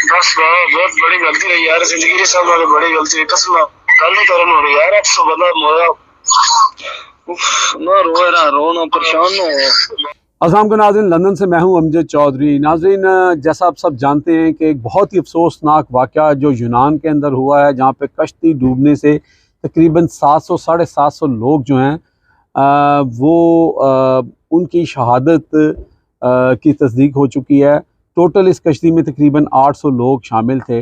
बस बहुत बड़ी गलती है यार, जिंदगी की सब वाली बड़ी गलती है। कसम गल नहीं करन हो रही यार, 800 बंदा मोया। उफ, ना रो रहा, रो ना, परेशान ना हो। अस्सलाम वालेकुम नाज़रीन, लंदन से मैं हूं अमजद चौधरी। नाज़रीन, जैसा आप सब जानते हैं कि एक बहुत ही अफसोसनाक वाक़या जो यूनान के अंदर हुआ है, जहां पे कश्ती डूबने से तकरीबन 700 साढ़े 700 लोग जो हैं उनकी शहादत की तस्दीक हो चुकी है। टोटल इस कश्ती में तकरीबन 800 लोग शामिल थे।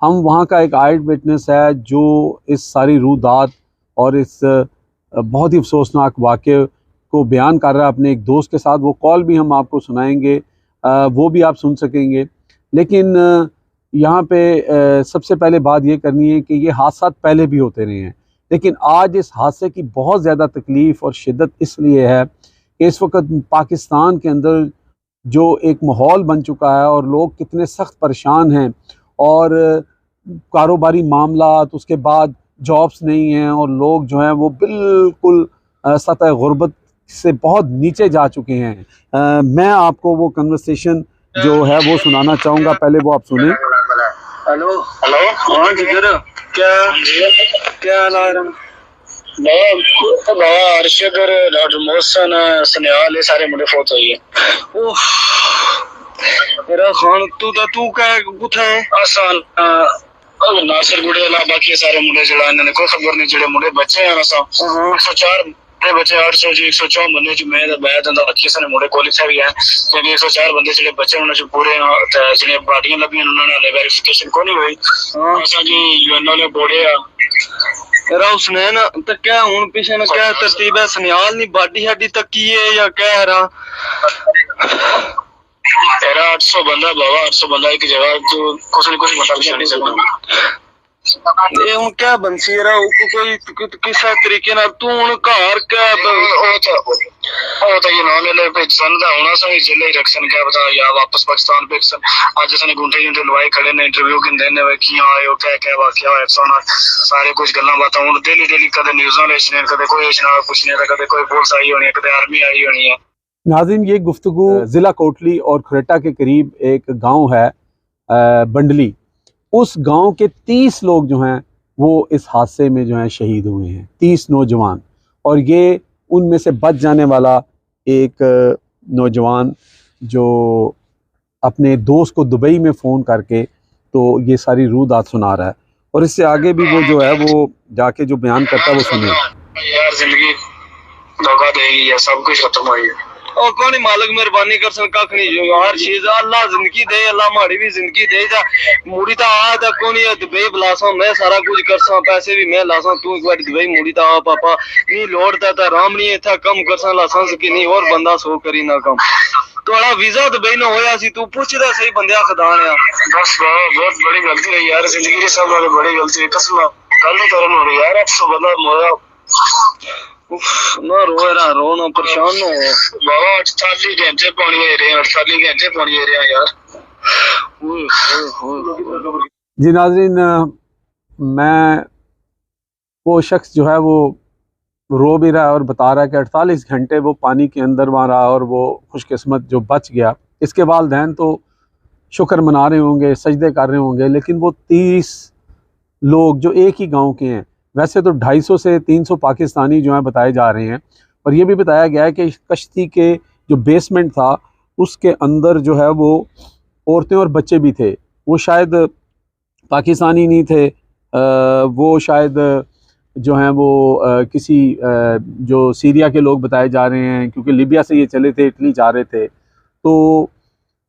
हम वहाँ का एक आइड विटनेस है जो इस सारी रूदात और इस बहुत ही अफसोसनाक वाक़े को बयान कर रहा है अपने एक दोस्त के साथ। वो कॉल भी हम आपको सुनाएंगे, वो भी आप सुन सकेंगे। लेकिन यहाँ पे सबसे पहले बात ये करनी है कि ये हादसा पहले भी होते रहे हैं, लेकिन आज इस हादसे की बहुत ज़्यादा तकलीफ़ और शिद्दत इसलिए है कि इस वक्त पाकिस्तान के अंदर जो एक माहौल बन चुका है और लोग कितने सख्त परेशान हैं, और कारोबारी मामलात, उसके बाद जॉब्स नहीं हैं, और लोग जो हैं वो बिल्कुल सतह गुर्बत से बहुत नीचे जा चुके हैं। मैं आपको वो कन्वर्सेशन जो है वो सुनाना चाहूँगा, पहले वो आप सुने। हेलो हेलो, हाँ जिगर, क्या क्या हाल है? बाबा अर्शगर, डॉक्टर मोहसन, सनियाल, ये सारे मुंडे फौत हुई है। ओह मेरा खान, तू क्या कुछ है आसान नासिर गुड़े अला, बाकी सारे मुंडे जड़ा इन्होंने कोई खबर नहीं, जड़े मुंडे बच्चे हैं ना सा 104 बच्चे, 800 जी 104 बंदे जो मैं बैठ अंदा बाकी सारे मुंडे क्वालिफाई भी है, क्योंकि 104 बंदे जड़े बच्चे उन्होंने जो पूरे जड़े पार्टियां लगी उन्होंने हले वेरिफिकेशन को नहीं हुई। हां असा जी यूएनओ ने बोले तेरा उसने ना तो क्या हूं पीछे ना क्या तरतीब है, सनियाल नहीं बाडी हड्डी तक की है या क्या है रहा तेरा 800 बंदा बाबा, 800 बंदा एक जगह तो कुछ नहीं कुछ बता नहीं सकता। ये हूं क्या बंसी रहा कोई किस तरीके ना तू हूं घर क्या तो ये नॉन ले पे संदा होना सही जिले रखसन क्या बता या वापस पाकिस्तान पे आज जैसे घंटे घंटे लवाई खड़े ने इंटरव्यू के देने वे की आए हो क्या क्या वाकया है सोना सारे कुछ गल्ला बातें हूं डेली डेली कदे न्यूज़ां ले सुने, कदे कोई सुना कुछ नहीं, कदे कोई पुलिस आई होनी है, कदे आर्मी आई होनी है। नाज़रीन, ये गुफ्तगू ज़िला कोटली और खरेटा के करीब एक गांव है बंडली। उस गांव के 30 लोग जो हैं वो इस हादसे में जो हैं शहीद हुए हैं, 30 नौजवान। और ये उनमें से बच जाने वाला एक नौजवान जो अपने दोस्त को दुबई में फ़ोन करके तो ये सारी रूदात सुना रहा है, और इससे आगे भी वो जो है वो जाके जो बयान करता है वो सुने। यार जिंदगी धोखा देगी या सब कुछ खत्म हो गया और कौन ही मालिक मेहरबानी कर सन कख नहीं जो हर चीज अल्लाह जिंदगी दे, अल्लाह माड़ी भी जिंदगी दे जा मुड़ी ता आ ता कोनी दुबई बुलासा मैं सारा कुछ करसा, पैसे भी मैं लासा, तू एक बार दुबई मुड़ी ता आ पापा नहीं लौटता ता राम नहीं था कम करसा लाइसेंस की नहीं और बंदा सो करी ना कम थोड़ा वीजा दुबई ना होया सी, तू पूछदा सही बंदे खुदा ने बस बहुत बड़ी गलती है यार, जिंदगी की सब वाली बड़ी गलती है। कसम गल नहीं करन हो रही यार, 800 बंदा मोया। उफ, ना रो रहा, रो ना, परेशान ना हो बाबा। 48 घंटे पानी दे रहे हैं, 48 घंटे पानी दे रहे हैं यार। जी नाज़रीन, मैं वो शख्स जो है वो रो भी रहा है और बता रहा है कि 48 घंटे वो पानी के अंदर वहाँ रहा और वो खुशकिस्मत जो बच गया। इसके वालिदैन तो शुक्र मना रहे होंगे, सजदे कर रहे होंगे, लेकिन वो 30 लोग जो एक ही गांव के हैं, वैसे तो 250 से 300 पाकिस्तानी जो हैं बताए जा रहे हैं, और ये भी बताया गया है कि कश्ती के जो बेसमेंट था उसके अंदर जो है वो औरतें और बच्चे भी थे। वो शायद पाकिस्तानी नहीं थे, वो शायद जो हैं वो किसी जो सीरिया के लोग बताए जा रहे हैं, क्योंकि लीबिया से ये चले थे, इटली जा रहे थे। तो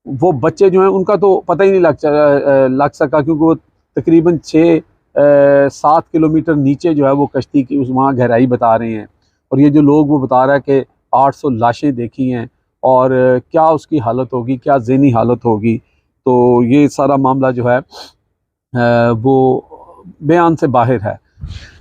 वो बच्चे जो हैं उनका तो पता ही नहीं लग सका, क्योंकि वो तकरीबन 6-7 किलोमीटर नीचे जो है वो कश्ती की उस वहाँ गहराई बता रहे हैं। और ये जो लोग वो बता रहा है कि 800 लाशें देखी हैं, और क्या उसकी हालत होगी, क्या ज़हनी हालत होगी। तो ये सारा मामला जो है वो बयान से बाहर है।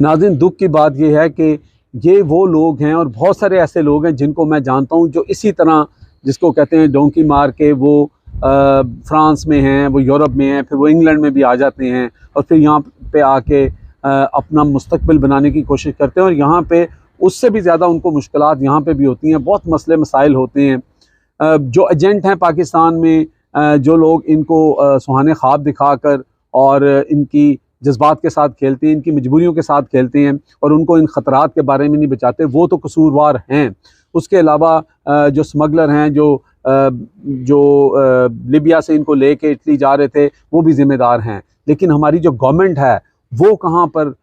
नाज़रीन, दुख की बात यह है कि ये वो लोग हैं, और बहुत सारे ऐसे लोग हैं जिनको मैं जानता हूँ जो इसी तरह, जिसको कहते हैं डोंकी मार के, वो फ्रांस में हैं, वो यूरोप में हैं, फिर वो इंग्लैंड में भी आ जाते हैं, और फिर यहाँ पे आके अपना मुस्तकबिल बनाने की कोशिश करते हैं। और यहाँ पे उससे भी ज़्यादा उनको मुश्किलात यहाँ पे भी होती हैं, बहुत मसले मसाइल होते हैं। जो एजेंट हैं पाकिस्तान में, जो लोग इनको सुहाने ख्वाब दिखाकर और इनकी जज्बात के साथ खेलते हैं, इनकी मजबूरियों के साथ खेलते हैं और उनको इन ख़तरात के बारे में नहीं बचाते, वो तो कसूरवार हैं। उसके अलावा जो स्मगलर हैं, जो लिबिया से इनको लेके इटली जा रहे थे, वो भी ज़िम्मेदार हैं। लेकिन हमारी जो गवर्नमेंट है वो कहाँ पर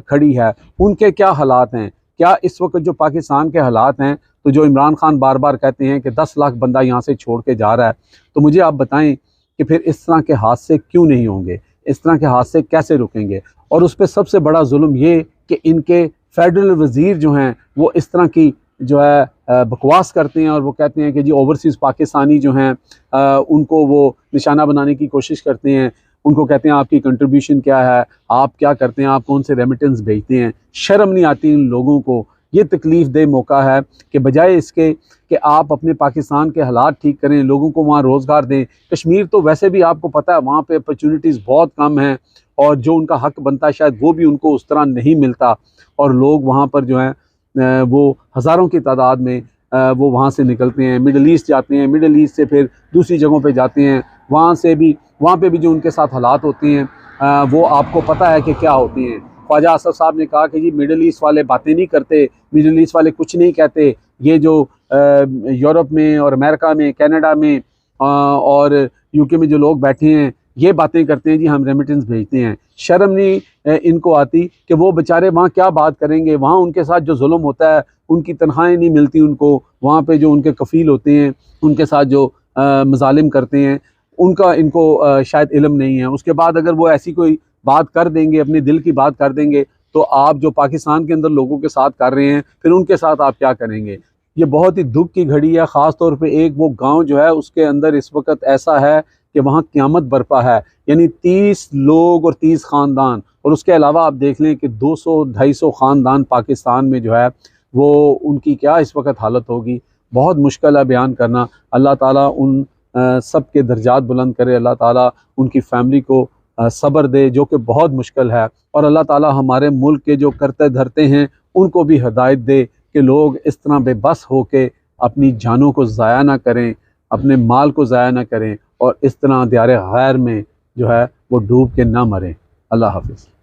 खड़ी है, उनके क्या हालात हैं? क्या इस वक्त जो पाकिस्तान के हालात हैं, तो जो इमरान खान बार बार कहते हैं कि 10 लाख बंदा यहाँ से छोड़ के जा रहा है, तो मुझे आप बताएं कि फिर इस तरह के हादसे क्यों नहीं होंगे, इस तरह के हादसे कैसे रुकेंगे? और उस पर सबसे बड़ा जुल्म ये कि इनके फेडरल वज़ीर जो हैं वो इस तरह की जो है बकवास करते हैं और वो कहते हैं कि जी ओवरसीज़ पाकिस्तानी जो हैं उनको वो निशाना बनाने की कोशिश करते हैं। उनको कहते हैं आपकी कंट्रीब्यूशन क्या है, आप क्या करते हैं, आप कौन से रेमिटेंस भेजते हैं। शर्म नहीं आती इन लोगों को? ये तकलीफ़ दे मौका है कि बजाय इसके कि आप अपने पाकिस्तान के हालात ठीक करें, लोगों को वहाँ रोज़गार दें। कश्मीर तो वैसे भी आपको पता है वहाँ पे अपॉर्चुनिटीज़ बहुत कम हैं और जो उनका हक़ बनता है शायद वो भी उनको उस तरह नहीं मिलता, और लोग वहाँ पर जो हैं वो हज़ारों की तादाद में वो वहाँ से निकलते हैं, मिडल ईस्ट जाते हैं, मिडल ईस्ट से फिर दूसरी जगहों पे जाते हैं, वहाँ पे भी जो उनके साथ हालात होते हैं वो आपको पता है कि क्या होती हैं। ख्वाजा असद साहब ने कहा कि जी मिडल ईस्ट वाले बातें नहीं करते, मिडल ईस्ट वाले कुछ नहीं कहते, ये जो यूरोप में और अमेरिका में, कनाडा में और यूके में जो लोग बैठे हैं ये बातें करते हैं जी हम रेमिटेंस भेजते हैं। शर्म नहीं इनको आती कि वो बेचारे वहाँ क्या बात करेंगे? वहाँ उनके साथ जो जुल्म होता है, उनकी तनख्वाहें नहीं मिलती उनको, वहाँ पे जो उनके कफ़ील होते हैं उनके साथ जो मज़ालिम करते हैं उनका इनको शायद इल्म नहीं है। उसके बाद अगर वो ऐसी कोई बात कर देंगे, अपने दिल की बात कर देंगे, तो आप जो पाकिस्तान के अंदर लोगों के साथ कर रहे हैं फिर उनके साथ आप क्या करेंगे? ये बहुत ही दुख की घड़ी है। ख़ास तौर पे एक वो गांव जो है उसके अंदर इस वक्त ऐसा है कि वहाँ क़यामत बरपा है, यानी 30 लोग और 30 ख़ानदान, और उसके अलावा आप देख लें कि 200-250 ख़ानदान पाकिस्तान में जो है वो उनकी क्या इस वक्त हालत होगी। बहुत मुश्किल है बयान करना। अल्लाह ताला उन सब के दर्जात बुलंद करे, अल्लाह ताला उनकी फ़ैमिली को सब्र दे जो कि बहुत मुश्किल है, और अल्लाह ताला हमारे मुल्क के जो करते धरते हैं उनको भी हिदायत दे कि लोग इस तरह बेबस हो के अपनी जानों को ज़ाया ना करें, अपने माल को ज़ाया ना करें और इस तरह दियारे गैर में जो है वो डूब के ना मरें। अल्लाह हाफ़िज़।